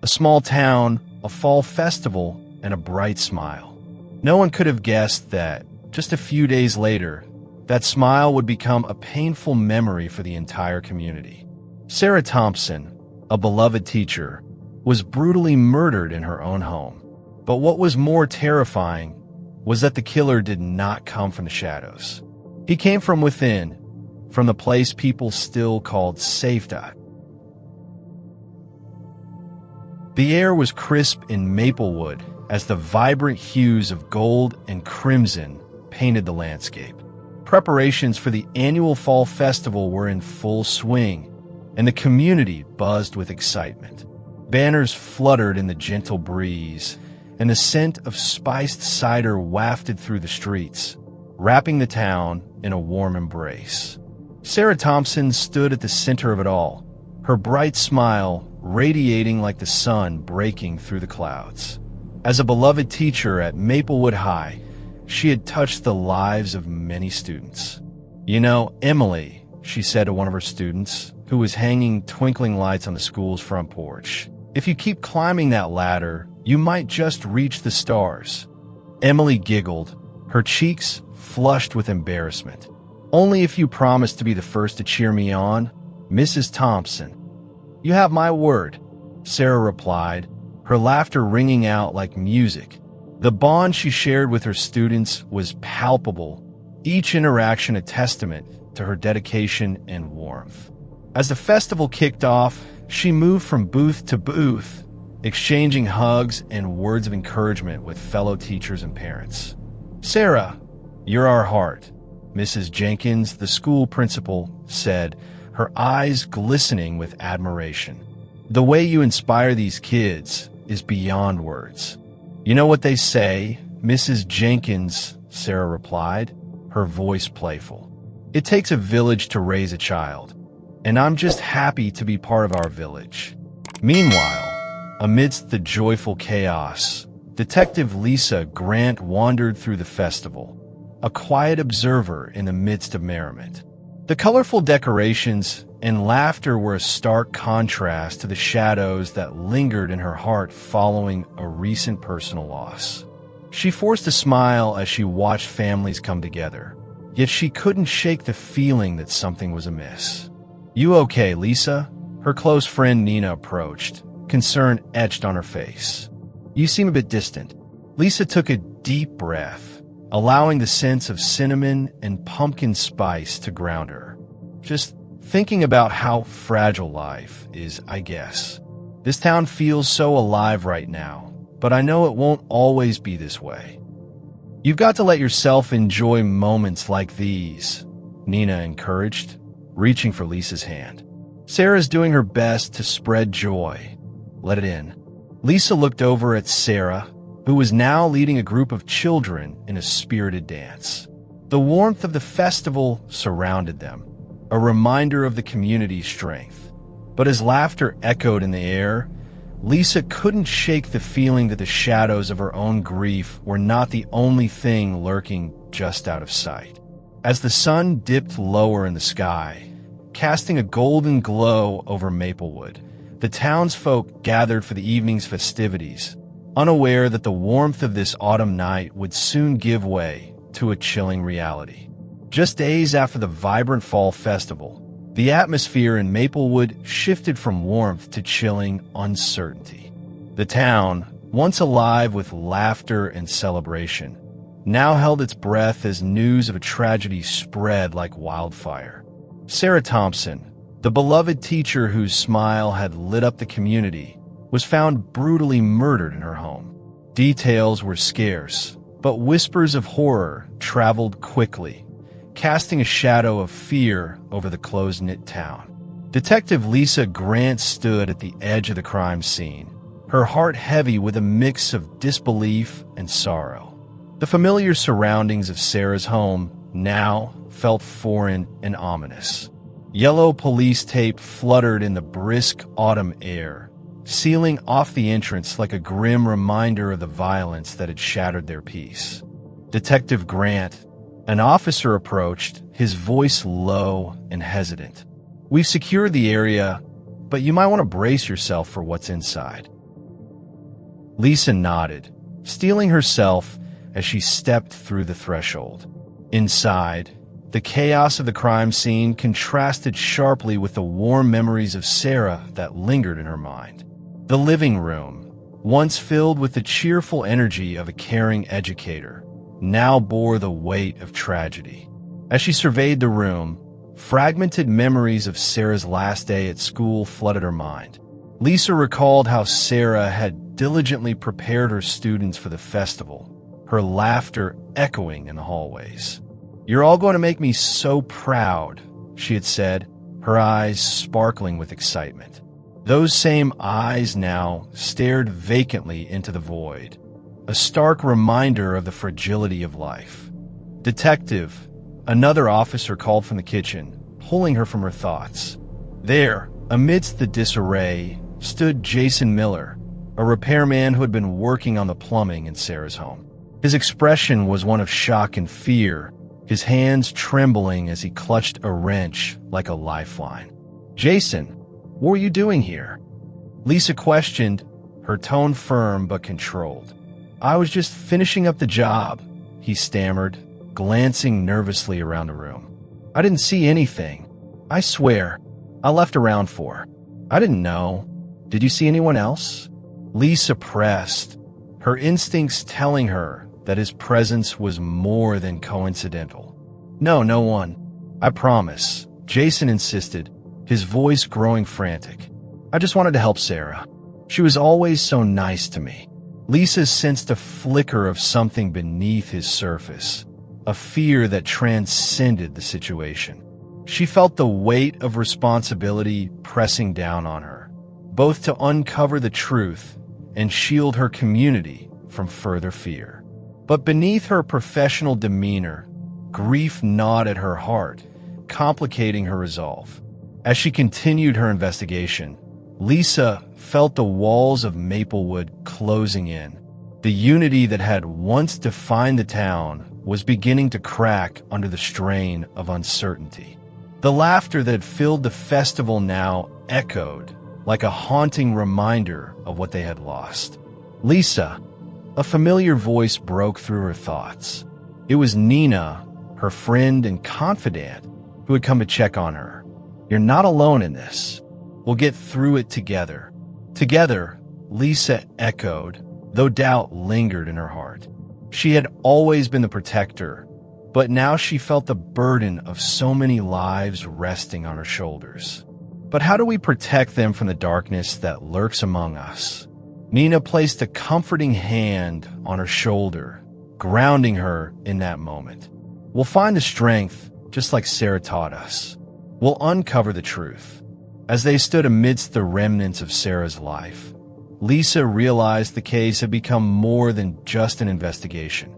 A small town, a fall festival, and a bright smile. No one could have guessed that, just a few days later, that smile would become a painful memory for the entire community. Sarah Thompson, a beloved teacher, was brutally murdered in her own home. But what was more terrifying was that the killer did not come from the shadows. He came from within, from the place people still called safety. The air was crisp in Maplewood as the vibrant hues of gold and crimson painted the landscape. Preparations for the annual fall festival were in full swing, and the community buzzed with excitement. Banners fluttered in the gentle breeze, and the scent of spiced cider wafted through the streets, wrapping the town in a warm embrace. Sarah Thompson stood at the center of it all, her bright smile radiating like the sun breaking through the clouds. As a beloved teacher at Maplewood High, she had touched the lives of many students. "You know, Emily," she said to one of her students, who was hanging twinkling lights on the school's front porch, "if you keep climbing that ladder, you might just reach the stars." Emily giggled, her cheeks flushed with embarrassment. "Only if you promise to be the first to cheer me on, Mrs. Thompson." "You have my word," Sarah replied, her laughter ringing out like music. The bond she shared with her students was palpable, each interaction a testament to her dedication and warmth. As the festival kicked off, she moved from booth to booth, exchanging hugs and words of encouragement with fellow teachers and parents. "Sarah, you're our heart," Mrs. Jenkins, the school principal, said, her eyes glistening with admiration. "The way you inspire these kids is beyond words." "You know what they say, Mrs. Jenkins," Sarah replied, her voice playful. "It takes a village to raise a child, and I'm just happy to be part of our village." Meanwhile, amidst the joyful chaos, Detective Lisa Grant wandered through the festival, a quiet observer in the midst of merriment. The colorful decorations and laughter were a stark contrast to the shadows that lingered in her heart following a recent personal loss. She forced a smile as she watched families come together, yet she couldn't shake the feeling that something was amiss. "You okay, Lisa?" Her close friend Nina approached, concern etched on her face. "You seem a bit distant." Lisa took a deep breath, allowing the sense of cinnamon and pumpkin spice to ground her. "Just thinking about how fragile life is, I guess. This town feels so alive right now, but I know it won't always be this way." "You've got to let yourself enjoy moments like these," Nina encouraged, reaching for Lisa's hand. "Sarah's doing her best to spread joy. Let it in." Lisa looked over at Sarah, who was now leading a group of children in a spirited dance. The warmth of the festival surrounded them, a reminder of the community's strength. But as laughter echoed in the air, Lisa couldn't shake the feeling that the shadows of her own grief were not the only thing lurking just out of sight. As the sun dipped lower in the sky, casting a golden glow over Maplewood, the townsfolk gathered for the evening's festivities, unaware that the warmth of this autumn night would soon give way to a chilling reality. Just days after the vibrant fall festival, the atmosphere in Maplewood shifted from warmth to chilling uncertainty. The town, once alive with laughter and celebration, now held its breath as news of a tragedy spread like wildfire. Sarah Thompson, the beloved teacher whose smile had lit up the community, was found brutally murdered in her home. Details were scarce, but whispers of horror traveled quickly, casting a shadow of fear over the close-knit town. Detective Lisa Grant stood at the edge of the crime scene, her heart heavy with a mix of disbelief and sorrow. The familiar surroundings of Sarah's home now felt foreign and ominous. Yellow police tape fluttered in the brisk autumn air, sealing off the entrance like a grim reminder of the violence that had shattered their peace. Detective Grant, an officer, approached, his voice low and hesitant. "We've secured the area, but you might want to brace yourself for what's inside." Lisa nodded, steeling herself as she stepped through the threshold. Inside, the chaos of the crime scene contrasted sharply with the warm memories of Sarah that lingered in her mind. The living room, once filled with the cheerful energy of a caring educator, now bore the weight of tragedy. As she surveyed the room, fragmented memories of Sarah's last day at school flooded her mind. Lisa recalled how Sarah had diligently prepared her students for the festival, her laughter echoing in the hallways. "You're all going to make me so proud," she had said, her eyes sparkling with excitement. Those same eyes now stared vacantly into the void, a stark reminder of the fragility of life. "Detective," another officer called from the kitchen, pulling her from her thoughts. There, amidst the disarray, stood Jason Miller, a repairman who had been working on the plumbing in Sarah's home. His expression was one of shock and fear, his hands trembling as he clutched a wrench like a lifeline. "Jason, what were you doing here?" Lisa questioned, her tone firm but controlled. "I was just finishing up the job," he stammered, glancing nervously around the room. "I didn't see anything. I swear, I left around 4. I didn't know. Did you see anyone else?" Lisa pressed, her instincts telling her that his presence was more than coincidental. No one. I promise," Jason insisted, his voice growing frantic. "I just wanted to help Sarah. She was always so nice to me." Lisa sensed a flicker of something beneath his surface, a fear that transcended the situation. She felt the weight of responsibility pressing down on her, both to uncover the truth and shield her community from further fear. But beneath her professional demeanor, grief gnawed at her heart, complicating her resolve. As she continued her investigation, Lisa felt the walls of Maplewood closing in. The unity that had once defined the town was beginning to crack under the strain of uncertainty. The laughter that filled the festival now echoed like a haunting reminder of what they had lost. "Lisa," a familiar voice broke through her thoughts. It was Nina, her friend and confidant, who had come to check on her. "You're not alone in this. We'll get through it together." "Together," Lisa echoed, though doubt lingered in her heart. She had always been the protector, but now she felt the burden of so many lives resting on her shoulders. But how do we protect them from the darkness that lurks among us? Nina placed a comforting hand on her shoulder, grounding her in that moment. "We'll find the strength, just like Sarah taught us. We'll uncover the truth." As they stood amidst the remnants of Sarah's life, Lisa realized the case had become more than just an investigation.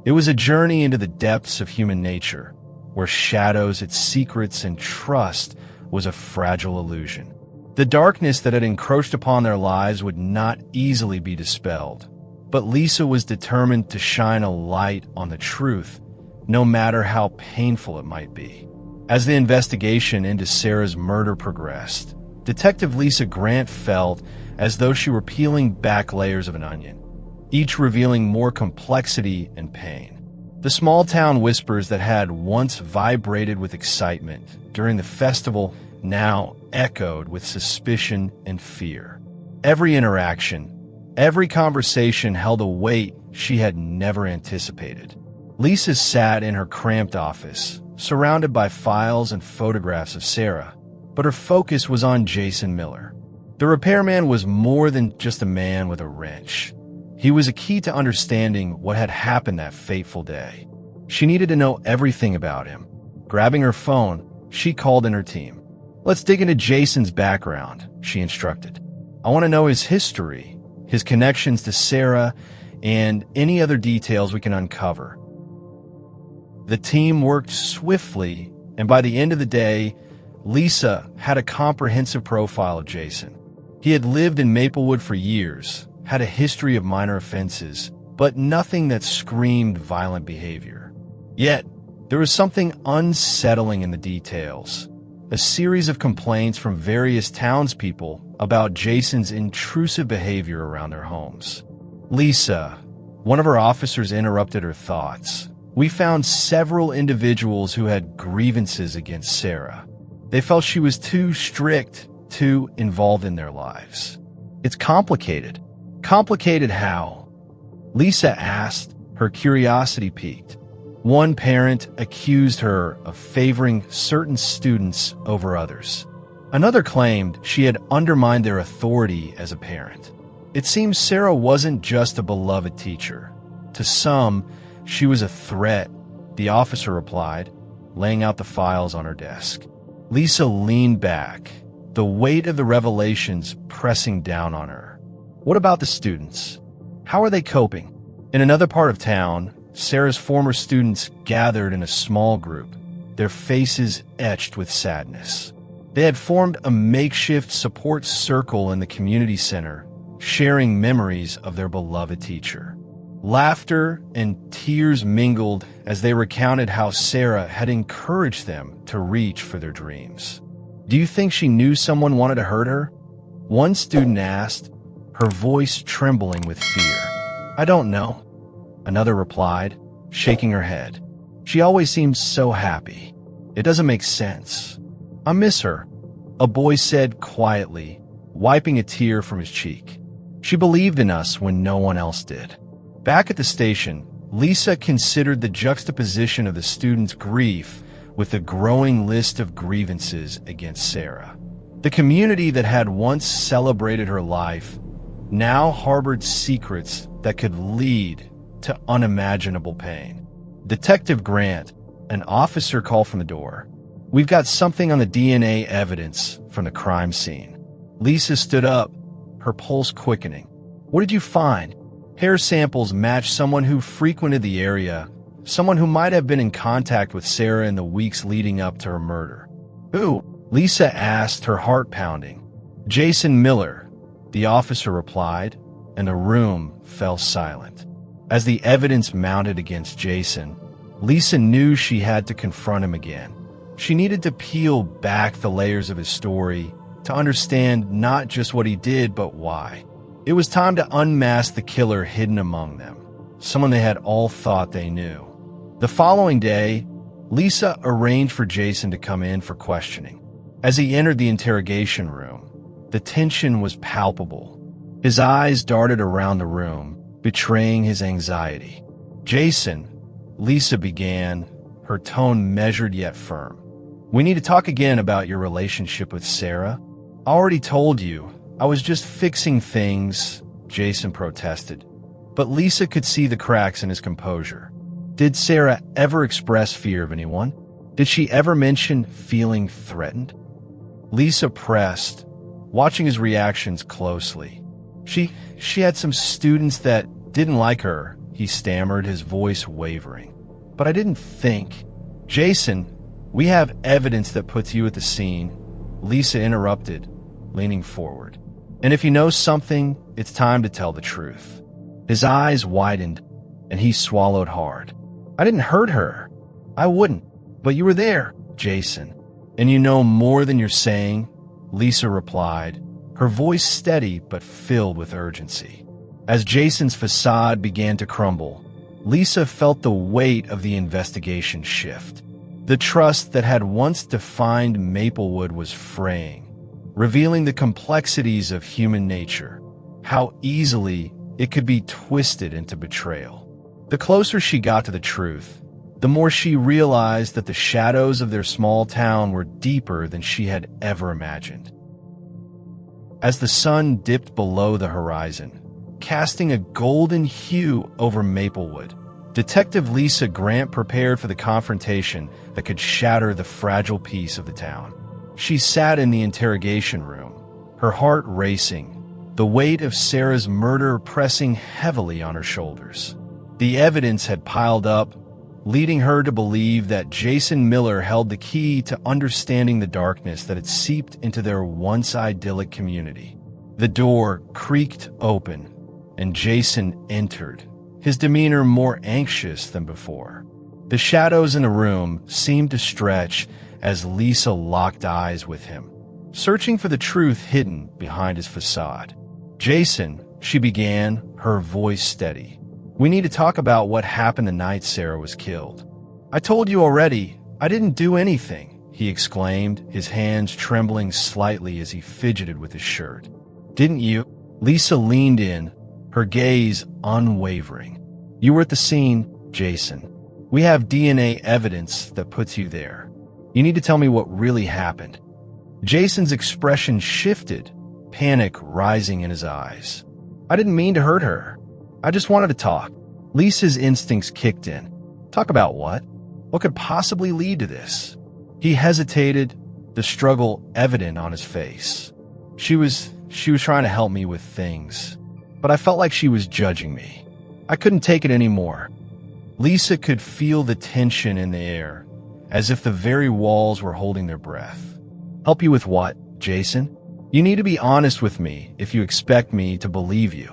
It was a journey into the depths of human nature, where shadows, its secrets, and trust was a fragile illusion. The darkness that had encroached upon their lives would not easily be dispelled, but Lisa was determined to shine a light on the truth, no matter how painful it might be. As the investigation into Sarah's murder progressed, Detective Lisa Grant felt as though she were peeling back layers of an onion, each revealing more complexity and pain. The small-town whispers that had once vibrated with excitement during the festival now echoed with suspicion and fear. Every interaction, every conversation held a weight she had never anticipated. Lisa sat in her cramped office, surrounded by files and photographs of Sarah, but her focus was on Jason Miller. The repairman was more than just a man with a wrench. He was a key to understanding what had happened that fateful day. She needed to know everything about him. Grabbing her phone, she called in her team. "Let's dig into Jason's background," she instructed. "I want to know his history, his connections to Sarah, and any other details we can uncover." The team worked swiftly, and by the end of the day, Lisa had a comprehensive profile of Jason. He had lived in Maplewood for years, had a history of minor offenses, but nothing that screamed violent behavior. Yet, there was something unsettling in the details. A series of complaints from various townspeople about Jason's intrusive behavior around their homes. Lisa, one of her officers interrupted her thoughts. We found several individuals who had grievances against Sarah. They felt she was too strict, too involved in their lives. It's complicated. Complicated how? Lisa asked, her curiosity piqued. One parent accused her of favoring certain students over others. Another claimed she had undermined their authority as a parent. It seems Sarah wasn't just a beloved teacher. To some, she was a threat, the officer replied, laying out the files on her desk. Lisa leaned back, the weight of the revelations pressing down on her. What about the students? How are they coping? In another part of town, Sarah's former students gathered in a small group, their faces etched with sadness. They had formed a makeshift support circle in the community center, sharing memories of their beloved teacher. Laughter and tears mingled as they recounted how Sarah had encouraged them to reach for their dreams. Do you think she knew someone wanted to hurt her? One student asked, her voice trembling with fear. I don't know, another replied, shaking her head. She always seems so happy. It doesn't make sense. I miss her, a boy said quietly, wiping a tear from his cheek. She believed in us when no one else did. Back at the station, Lisa considered the juxtaposition of the students' grief with the growing list of grievances against Sarah. The community that had once celebrated her life now harbored secrets that could lead to unimaginable pain. Detective Grant, an officer, called from the door. We've got something on the DNA evidence from the crime scene. Lisa stood up, her pulse quickening. What did you find? Hair samples matched someone who frequented the area, someone who might have been in contact with Sarah in the weeks leading up to her murder. Who? Lisa asked, her heart pounding. Jason Miller, the officer replied, and the room fell silent. As the evidence mounted against Jason, Lisa knew she had to confront him again. She needed to peel back the layers of his story to understand not just what he did, but why. It was time to unmask the killer hidden among them, someone they had all thought they knew. The following day, Lisa arranged for Jason to come in for questioning. As he entered the interrogation room, the tension was palpable. His eyes darted around the room, betraying his anxiety. Jason, Lisa began, her tone measured yet firm. We need to talk again about your relationship with Sarah. I already told you, I was just fixing things, Jason protested. But Lisa could see the cracks in his composure. Did Sarah ever express fear of anyone? Did she ever mention feeling threatened? Lisa pressed, watching his reactions closely. She had some students that didn't like her, he stammered, his voice wavering. But I didn't think. Jason, we have evidence that puts you at the scene, Lisa interrupted, leaning forward. And if you know something, it's time to tell the truth. His eyes widened, and he swallowed hard. I didn't hurt her. I wouldn't. But you were there, Jason. And you know more than you're saying, Lisa replied, her voice steady but filled with urgency. As Jason's facade began to crumble, Lisa felt the weight of the investigation shift. The trust that had once defined Maplewood was fraying, revealing the complexities of human nature, how easily it could be twisted into betrayal. The closer she got to the truth, the more she realized that the shadows of their small town were deeper than she had ever imagined. As the sun dipped below the horizon, casting a golden hue over Maplewood, Detective Lisa Grant prepared for the confrontation that could shatter the fragile peace of the town. She sat in the interrogation room, her heart racing, the weight of Sarah's murder pressing heavily on her shoulders. The evidence had piled up, leading her to believe that Jason Miller held the key to understanding the darkness that had seeped into their once idyllic community. The door creaked open, and Jason entered, his demeanor more anxious than before. The shadows in the room seemed to stretch as Lisa locked eyes with him, searching for the truth hidden behind his facade. Jason, she began, her voice steady. "We need to talk about what happened the night Sarah was killed." "I told you already. I didn't do anything," he exclaimed, his hands trembling slightly as he fidgeted with his shirt. "Didn't you?" Lisa leaned in, her gaze unwavering. "You were at the scene, Jason. We have DNA evidence that puts you there. You need to tell me what really happened." Jason's expression shifted, panic rising in his eyes. "I didn't mean to hurt her. I just wanted to talk." Lisa's instincts kicked in. "Talk about what? What could possibly lead to this?" He hesitated, the struggle evident on his face. She was trying to help me with things, but I felt like she was judging me. I couldn't take it anymore." Lisa could feel the tension in the air, as if the very walls were holding their breath. "Help you with what, Jason? You need to be honest with me if you expect me to believe you."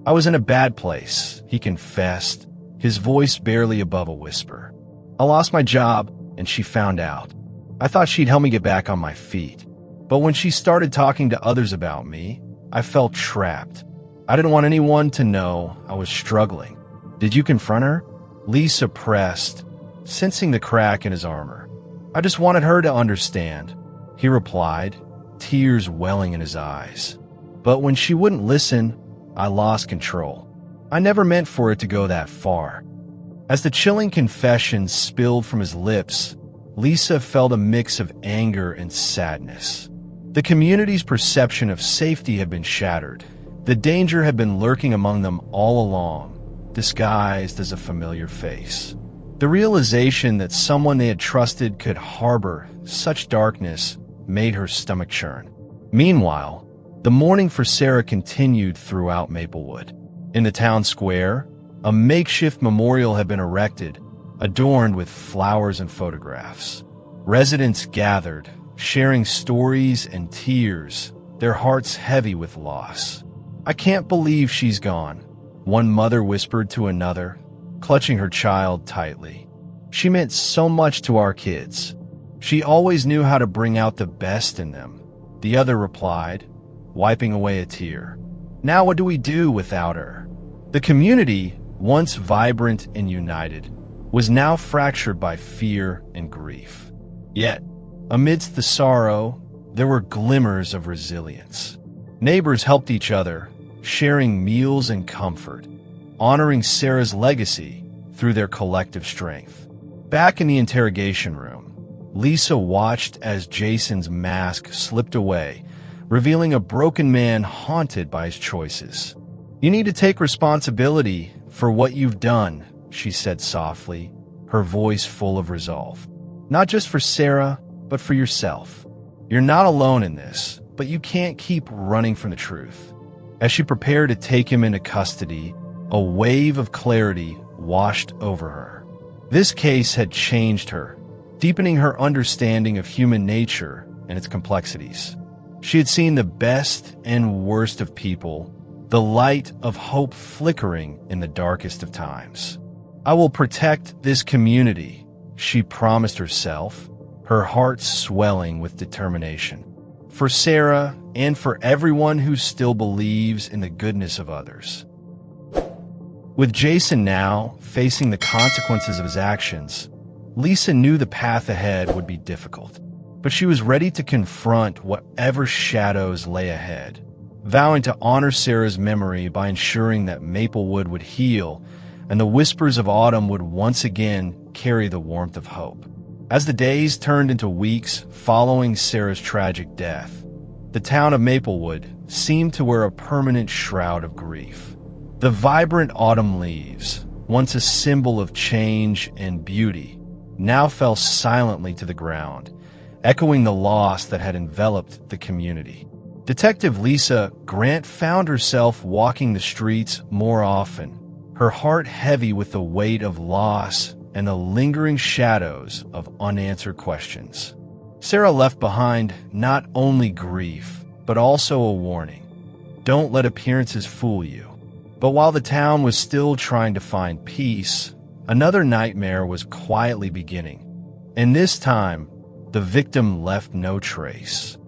"I was in a bad place," he confessed, his voice barely above a whisper. "I lost my job, and she found out. I thought she'd help me get back on my feet. But when she started talking to others about me, I felt trapped. I didn't want anyone to know I was struggling." "Did you confront her?" Lisa pressed, sensing the crack in his armor. "I just wanted her to understand," he replied, tears welling in his eyes. "But when she wouldn't listen, I lost control. I never meant for it to go that far." As the chilling confession spilled from his lips, Lisa felt a mix of anger and sadness. The community's perception of safety had been shattered. The danger had been lurking among them all along, disguised as a familiar face. The realization that someone they had trusted could harbor such darkness made her stomach churn. Meanwhile, the mourning for Sarah continued throughout Maplewood. In the town square, a makeshift memorial had been erected, adorned with flowers and photographs. Residents gathered, sharing stories and tears, their hearts heavy with loss. "I can't believe she's gone," one mother whispered to another, clutching her child tightly. "She meant so much to our kids. She always knew how to bring out the best in them," the other replied, wiping away a tear. "Now what do we do without her?" The community, once vibrant and united, was now fractured by fear and grief. Yet, amidst the sorrow, there were glimmers of resilience. Neighbors helped each other, sharing meals and comfort, honoring Sarah's legacy through their collective strength. Back in the interrogation room, Lisa watched as Jason's mask slipped away, revealing a broken man haunted by his choices. "You need to take responsibility for what you've done," she said softly, her voice full of resolve. "Not just for Sarah, but for yourself. You're not alone in this, but you can't keep running from the truth." As she prepared to take him into custody, a wave of clarity washed over her. This case had changed her, deepening her understanding of human nature and its complexities. She had seen the best and worst of people, the light of hope flickering in the darkest of times. "I will protect this community," she promised herself, her heart swelling with determination. "For Sarah and for everyone who still believes in the goodness of others." With Jason now facing the consequences of his actions, Lisa knew the path ahead would be difficult, but she was ready to confront whatever shadows lay ahead, vowing to honor Sarah's memory by ensuring that Maplewood would heal and the whispers of autumn would once again carry the warmth of hope. As the days turned into weeks following Sarah's tragic death, the town of Maplewood seemed to wear a permanent shroud of grief. The vibrant autumn leaves, once a symbol of change and beauty, now fell silently to the ground, echoing the loss that had enveloped the community. Detective Lisa Grant found herself walking the streets more often, her heart heavy with the weight of loss and the lingering shadows of unanswered questions. Sarah left behind not only grief, but also a warning. Don't let appearances fool you. But while the town was still trying to find peace, another nightmare was quietly beginning. And this time, the victim left no trace.